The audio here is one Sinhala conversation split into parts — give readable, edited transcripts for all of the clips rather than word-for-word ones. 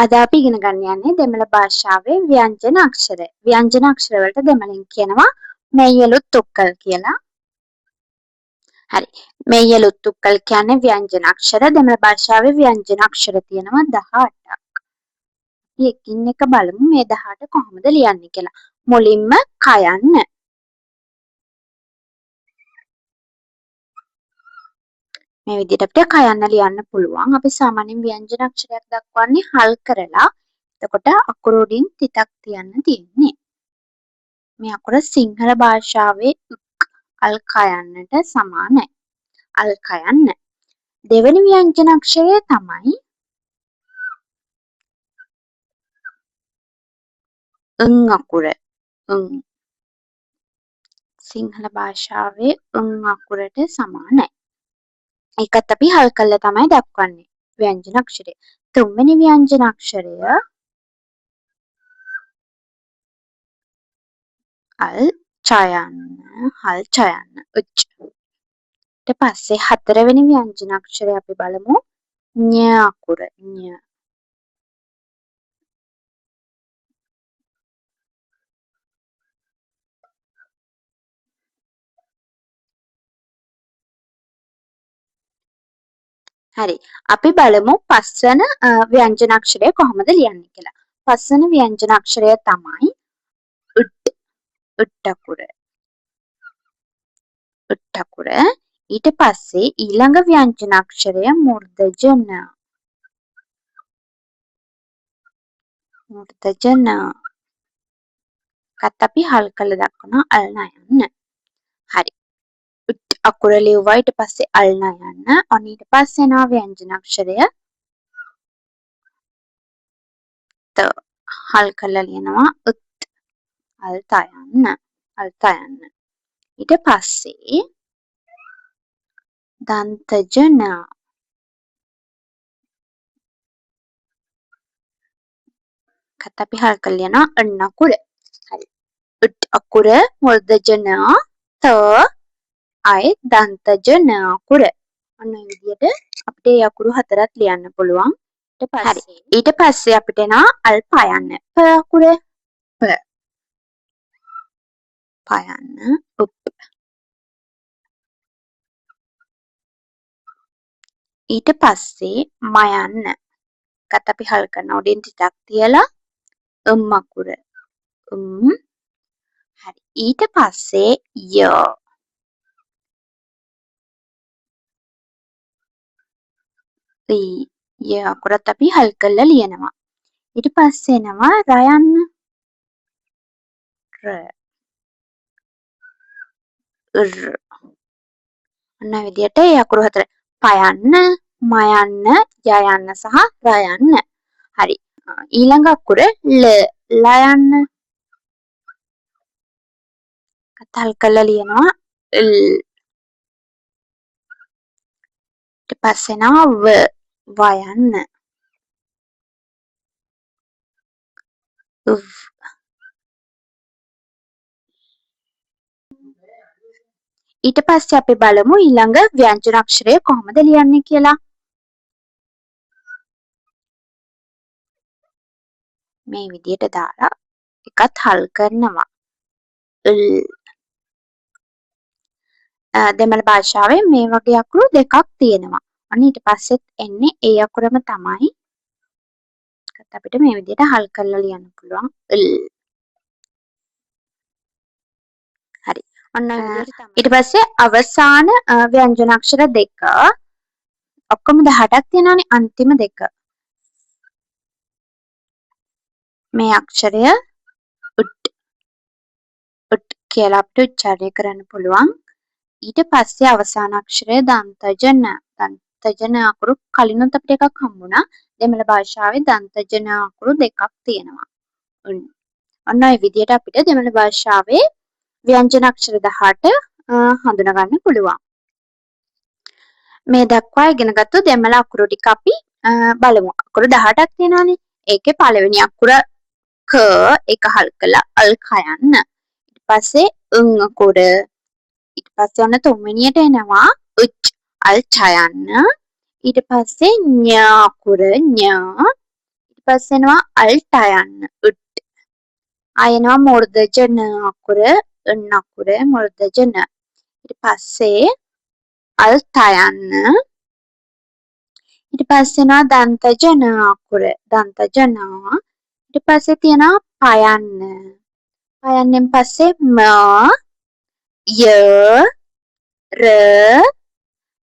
අද අපි ඉගෙන ගන්න යන්නේ දෙමළ භාෂාවේ ව්‍යංජන අක්ෂර. ව්‍යංජන අක්ෂර වලට දෙමළෙන් කියනවා මෙය්‍යලුත් උක්කල් කියලා. හරි. මෙය්‍යලුත් උක්කල් කියන්නේ ව්‍යංජන අක්ෂර. දෙමළ භාෂාවේ ව්‍යංජන අක්ෂර තියෙනවා 18ක්. අපි එකින් එක බලමු මේ 18 කොහොමද ලියන්නේ කියලා. මුලින්ම කයන්න. මේ විදිහට අපිට කයන්න ලියන්න පුළුවන්. අපි සාමාන්‍යයෙන් ව්‍යංජන අක්ෂරයක් දක්වන්නේ හල් කරලා. එතකොට අකුරු උඩින් තිතක් තියන්න තියෙන්නේ. මේ අකුර සිංහල භාෂාවේ අල් කයන්නට සමානයි. අල් කයන්න. දෙවෙනි ව්‍යංජන අක්ෂරය තමයි අකුර. සිංහල භාෂාවේ අකුරට සමානයි. ඒකත් අපි හල් කරලා තමයි දක්වන්නේ. ව්‍යංජන අක්ෂරය. තුන්වෙනි ව්‍යංජන අක්ෂරය අල් චයන්න. හල් චයන්න. ඊට පස්සේ හතරවෙනි ව්‍යංජන අක්ෂරය අපි බලමු ඤ අකුර. ඤ. හරි. අපි බලමු පස්වන ව්‍යංජන අක්ෂරය කොහොමද ලියන්නේ කියලා. පස්වන ව්‍යංජන අක්ෂරය තමයි උට් අකුර. උට් අකුර. ඊට පස්සේ ඊළඟ ව්‍යංජන අක්ෂරය මුර්ධජන. මුර්ධජන. කත් අපි හල් කළ දක්වන අල් නයන්න. හරි. උට් අකුර ලිව්වා ඊට පස්සේ අල් නයන්න. ඔන්න ඊට පස්සේ එනවා ව්‍යංජන අක්ෂරය ත. හල් කරලා ලියනවා උත්. අල් තයන්න. අල් තයන්න. ඊට පස්සේ දන්තජන. කත් අපි හල් කරලා ලියනවා අන්න අකුර. හරි. උට් අකුර මුර්ධජන ත අය දන්තජන අකුර. ඔන්න ඔය විදිහට අපිට මේ අකුරු හතරක් ලියන්න පුළුවන්. ඊට පස්සේ අපිට එනවා අල් පයන්න. ප අකුර. ප. පයන්න. උප්. ඊට පස්සේ මයන්න. කත් අපි හල් කරන උඩින් ටිකක් තියලා අකුර. හරි. ඊට පස්සේ ය. ය අකුරත් අපි හල් කරලා ලියනවා. ඊට පස්සේ එනවා රයන්න. ර. ඔන්න විදිහට ඒ අකුරු හතර පයන්න, මයන්න, යයන්න සහ රයන්න. හරි. ඊළඟ අකුර ල. ලයන්න. කතල් කරලා ලියනවා ල්. ඊට පස්සේ එනවා ව. වයන්න. උව්. ඊට පස්සේ අපි බලමු ඊළඟ ව්‍යංජන අක්ෂරය කොහොමද ලියන්නේ කියලා. මේ විදිහට දාලා එකත් හල් කරනවා. දෙමළ භාෂාවේ මේ වගේ අකුරු දෙකක් තියෙනවා. අන්න ඊට පස්සෙත් එන්නේ ඒ අකුරම තමයි. ඒකත් අපිට මේ විදිහට හල් කරලා ලියන්න පුළුවන්. හරි. ඔන්න ඊට පස්සේ අවසාන ව්‍යංජන අක්ෂර දෙක ඔක්කොම 18ක් තියෙනවානේ අන්තිම දෙක. මේ අක්ෂරය උට් කියලා අපිට උච්චාරණය කරන්න පුළුවන්. ඊට පස්සේ අවසාන අක්ෂරය දන්තජන. දන්තජන අකුරු කලිනුත් අපිට එකක් හම්බුණා. දෙමළ භාෂාවේ දන්තජන අකුරු දෙකක් තියෙනවා. ඔන්න ඔය විදිහට අපිට දෙමළ භාෂාවේ ව්‍යංජන අක්ෂර 18 හඳුනා ගන්න පුළුවන්. මේ දක්වා ඉගෙනගත්තු දෙමළ අකුරු ටික අපි බලමු. අකුරු 18ක් තියෙනවානේ. ඒකේ පළවෙනි අකුර ක එක හල් කළා අල් කයන්න. ඊට පස්සේ අකුර. ඊට පස්සේ ඔන්න තුන්වෙනියට එනවා උච් අල් ඡයන්න. ඊට පස්සේ ඤ අකුර ඤ. ඊට ඊට පස්සේ එනවා අල්ට යන්න උට්. ආයෙනවා මුර්ධජ න අකුර න් අකුර මුර්ධජ න. ඊට පස්සේ අල්ට යන්න. ඊට පස්සේ එනවා දන්තජ න අකුර දන්තජ න. ඊට පස්සේ තියෙනවා පයන්න. පයන්නෙන් පස්සේ ම ය ර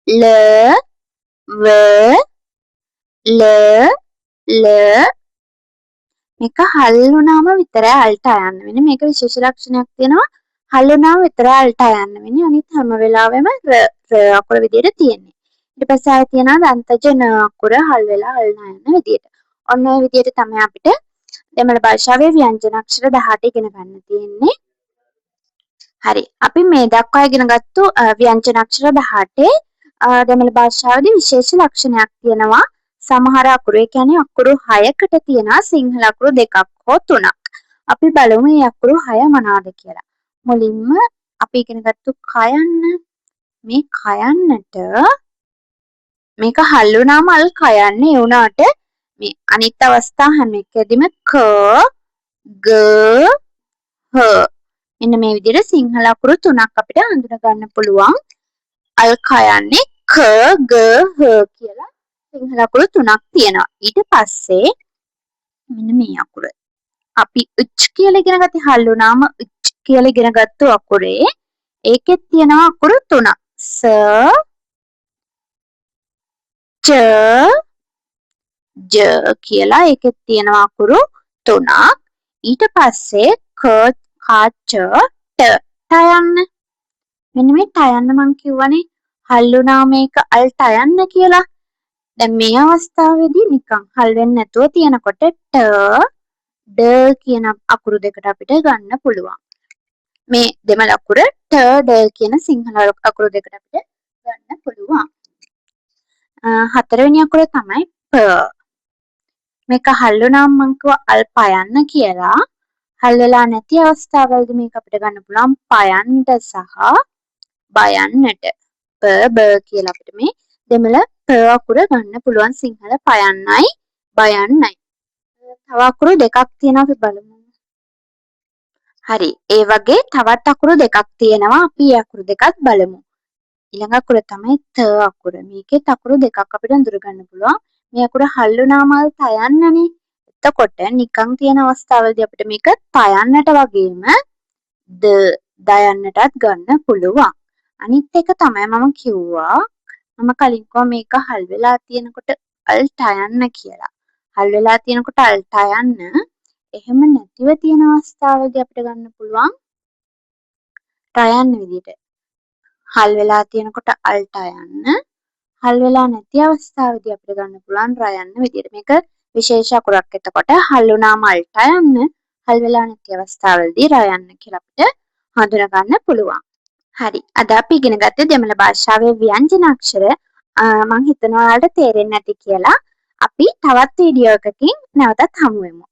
ල ව ල ල. මේක හල් වුණාම විතරයි අල්ට යන්න වෙන්නේ. මේක විශේෂ ලක්ෂණයක් තියෙනවා. හල් වුණාම විතරයි අල්ට යන්න වෙන්නේ. අනිත් හැම වෙලාවෙම ර අකුර විදියට තියෙන්නේ. ඊට පස්සේ ආයෙ තියෙනවා දන්තජ න අකුර හල් වෙලා අල් යන විදියට. ඔන්න ඔය විදියට තමයි අපිට දෙමළ භාෂාවේ ව්‍යංජන අක්ෂර 18 ඉගෙන ගන්න තියෙන්නේ. හරි. අපි මේ දක්වා ඉගෙන ගත්තු ව්‍යංජන අක්ෂර 18 දෙමළ භාෂාවේදී විශේෂ ලක්ෂණයක් තියෙනවා. සමහර අකුරු ඒ කියන්නේ අකුරු 6කට තියෙනවා සිංහල අකුරු 2ක් හෝ 3ක්. අපි බලමු මේ අකුරු 6 මොනවාද කියලා. මුලින්ම අපි ඉගෙන ගත්තු කයන්න. මේ කයන්නට මේක හල් වුණාම අල් කයන්නේ ඒ වුණාට මේ අනිත් අවස්ථා හැම එකෙදිම ක ග හ මෙන්න මේ විදිහට සිංහල අකුරු 3ක් අපිට හඳුනා ගන්න පුළුවන්. අල් කයන්නේ ක ග හ කියලා සිංහල අකුරු 3ක් තියෙනවා. ඊට පස්සේ මෙන්න මේ අකුර. අපි උච් කියලා ඉගෙන ගත්තේ හල් වුණාම උච් කියලා ඉගෙන ගත්තු අකුරේ ඒකෙත් තියෙනවා අකුරු 3ක්. ස ච ජ කියලා ඒකෙත් තියෙනවා අකුරු 3ක්. ඊට පස්සේ ක කා ච ට ටයන්න. මෙන්න මේ ටයන්න මං කිව්වනේ හල් වුණා මේක අල් ටයන්න කියලා. දැන් මේ අවස්ථාවේදී නිකන් හල් වෙන්නේ නැතුව තියෙනකොට ට ඩ කියන අකුරු දෙකට අපිට ගන්න පුළුවන්. මේ දෙමළ අකුර ට ඩ කියන සිංහල අකුරු දෙකට අපිට ගන්න පුළුවන්. හතරවෙනි අකුර තමයි ප. මේක හල් වුණාම මං කිව්වා අල් පයන්න කියලා. හල් වෙලා නැති අවස්ථාවවලදී මේක අපිට ගන්න පුළුවන් පයන්නට සහ බයන්නට. ප බ කියලා අපිට මේ දෙමළ ප අකුර ගන්න පුළුවන් සිංහල පයන්නයි බයන්නයි. තව අකුරු දෙකක් තියෙනවා අපි බලමු. හරි. ඒ වගේ තවත් අකුරු දෙකක් තියෙනවා. අපි ඒ අකුරු දෙකත් බලමු. ඊළඟ අකුර තමයි ත අකුර. මේකෙත් අකුරු දෙකක් අපිට අඳුර ගන්න පුළුවන්. මේ අකුර හල් වුණාම තයන්නනේ. එතකොට නිකන් තියෙන අවස්ථාවලදී අපිට මේක පයන්නට වගේම දයන්නටත් ගන්න පුළුවන්. අනිත් එක තමයි මම කිව්වා මම කලින් කිව්වා මේක හල් වෙලා තියෙනකොට අල් ටයන්න කියලා. හල් වෙලා තියෙනකොට අල් ටයන්න. එහෙම නැතිව තියෙන අවස්ථාවලදී අපිට ගන්න පුළුවන් ටයන්න විදියට. හල් වෙලා තියෙනකොට අල් ටයන්න. හල් වෙලා නැති අවස්ථාවේදී අපිට ගන්න පුළුවන් රයන්න විදියට. මේක විශේෂ අකුරක්. එතකොට හල් වුණාම අල් ටයන්න. හල් වෙලා නැති අවස්ථාවලදී රයන්න කියලා අපිට හඳුනා ගන්න පුළුවන්. හරි. අද අපි ඉගෙන ගත්තේ දෙමළ භාෂාවේ ව්‍යංජන අක්ෂර. මම හිතනවා ඔයාලට තේරෙන්නේ නැති කියලා. අපි තවත් වීඩියෝ එකකින් නැවතත් හමු වෙමු.